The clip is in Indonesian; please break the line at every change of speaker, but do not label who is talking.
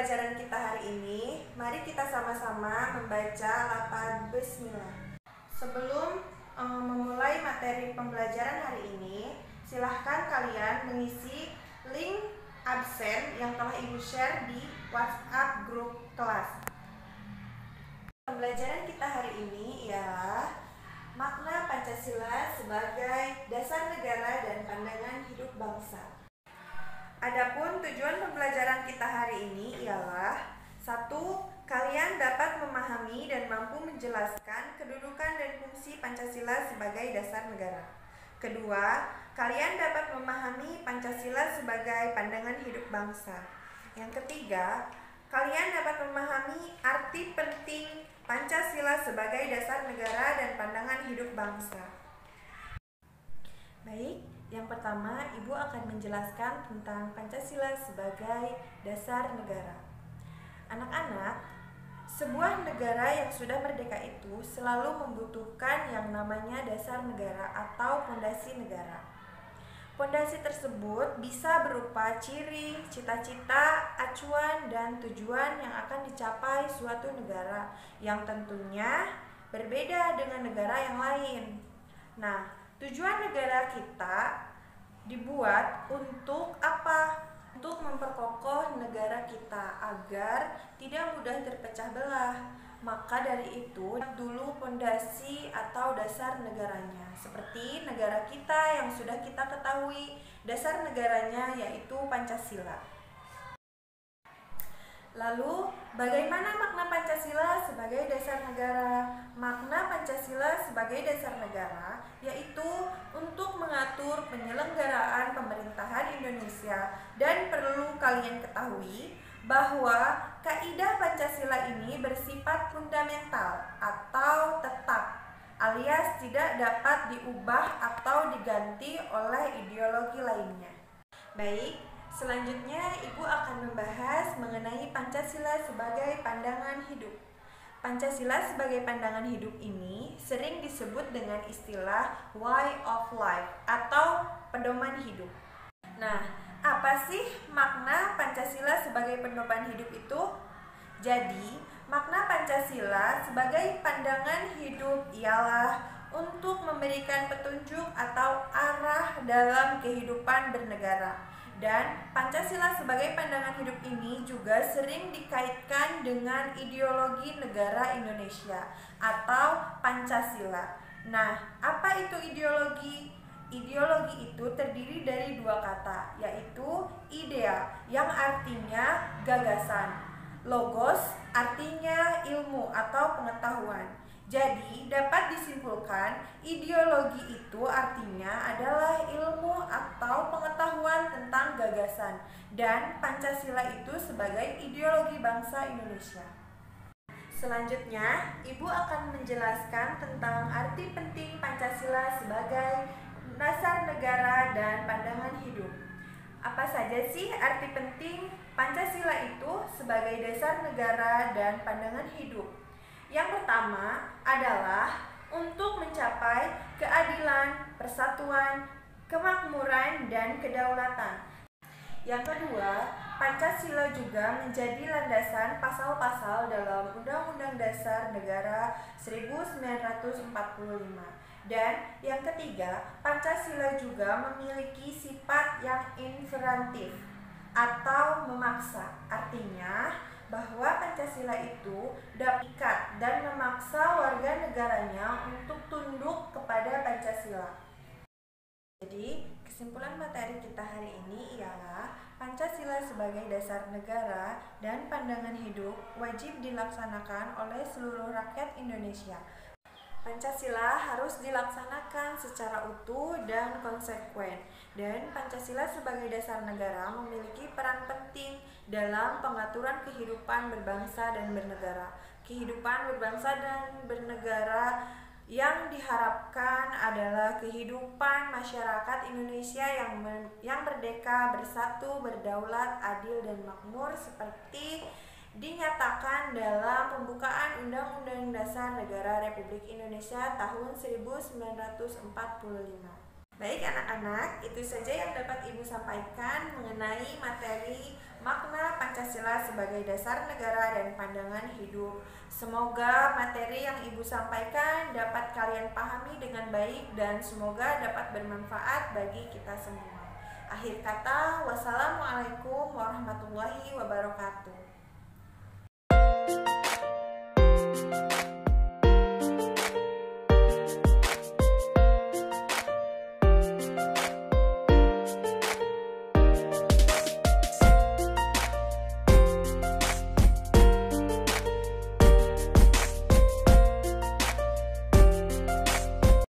pembelajaran kita hari ini, mari kita sama-sama membaca lafaz Bismillah. Sebelum memulai materi pembelajaran hari ini, silahkan kalian mengisi link absen yang telah Ibu share di WhatsApp grup kelas. Pembelajaran kita hari ini ialah makna Pancasila sebagai dasar negara dan pandangan hidup bangsa. Adapun tujuan pembelajaran kita hari ini ialah 1. Kalian dapat memahami dan mampu menjelaskan kedudukan dan fungsi Pancasila sebagai dasar negara. 2. Kalian dapat memahami Pancasila sebagai pandangan hidup bangsa. Yang 3. Kalian dapat memahami arti penting Pancasila sebagai dasar negara dan pandangan hidup bangsa. Baik, yang pertama, Ibu akan menjelaskan tentang Pancasila sebagai dasar negara. Anak-anak, sebuah negara yang sudah merdeka itu selalu membutuhkan yang namanya dasar negara atau fondasi negara. Fondasi tersebut bisa berupa ciri, cita-cita, acuan, dan tujuan yang akan dicapai suatu negara yang tentunya berbeda dengan negara yang lain. Nah, tujuan negara kita dibuat untuk apa? Untuk memperkokoh negara kita agar tidak mudah terpecah belah. Maka dari itu, dulu fondasi atau dasar negaranya. Seperti negara kita yang sudah kita ketahui, dasar negaranya yaitu Pancasila. Lalu, bagaimana makna Pancasila sebagai dasar negara? Makna Pancasila sebagai dasar negara yaitu untuk mengatur penyelenggaraan pemerintahan Indonesia, dan perlu kalian ketahui bahwa kaidah Pancasila ini bersifat fundamental atau tetap, alias tidak dapat diubah atau diganti oleh ideologi lainnya. Baik, selanjutnya Ibu akan membahas mengenai Pancasila sebagai pandangan hidup. Pancasila sebagai pandangan hidup ini sering disebut dengan istilah way of life atau pedoman hidup. Nah, apa sih makna Pancasila sebagai pedoman hidup itu? Jadi, makna Pancasila sebagai pandangan hidup ialah untuk memberikan petunjuk atau arah dalam kehidupan bernegara. Dan Pancasila sebagai pandangan hidup ini juga sering dikaitkan dengan ideologi negara Indonesia atau Pancasila. Nah, apa itu ideologi? Ideologi itu terdiri dari dua kata, yaitu idea yang artinya gagasan, logos artinya ilmu atau pengetahuan. Jadi, dapat disimpulkan ideologi itu artinya adalah ilmu atau pengetahuan tentang gagasan, dan Pancasila itu sebagai ideologi bangsa Indonesia. Selanjutnya, Ibu akan menjelaskan tentang arti penting Pancasila sebagai dasar negara dan pandangan hidup. Apa saja sih arti penting Pancasila itu sebagai dasar negara dan pandangan hidup? Yang pertama adalah untuk mencapai keadilan, persatuan, kemakmuran, dan kedaulatan. Yang kedua, Pancasila juga menjadi landasan pasal-pasal dalam Undang-Undang Dasar Negara 1945. Dan yang ketiga, Pancasila juga memiliki sifat yang imperatif atau memaksa. Artinya bahwa Pancasila itu dapat ikat dan memaksa warga negaranya untuk tunduk kepada Pancasila. Jadi, kesimpulan materi kita hari ini ialah Pancasila sebagai dasar negara dan pandangan hidup wajib dilaksanakan oleh seluruh rakyat Indonesia. Pancasila harus dilaksanakan secara utuh dan konsekuen, dan Pancasila sebagai dasar negara memiliki peran penting dalam pengaturan kehidupan berbangsa dan bernegara. Kehidupan berbangsa dan bernegara yang diharapkan adalah kehidupan masyarakat Indonesia yang merdeka, bersatu, berdaulat, adil, dan makmur seperti dinyatakan dalam pembukaan Undang-Undang Dasar Negara Republik Indonesia tahun 1945. Baik anak-anak, itu saja yang dapat Ibu sampaikan mengenai materi makna Pancasila sebagai dasar negara dan pandangan hidup. Semoga materi yang Ibu sampaikan dapat kalian pahami dengan baik dan semoga dapat bermanfaat bagi kita semua. Akhir kata, wassalamualaikum warahmatullahi wabarakatuh.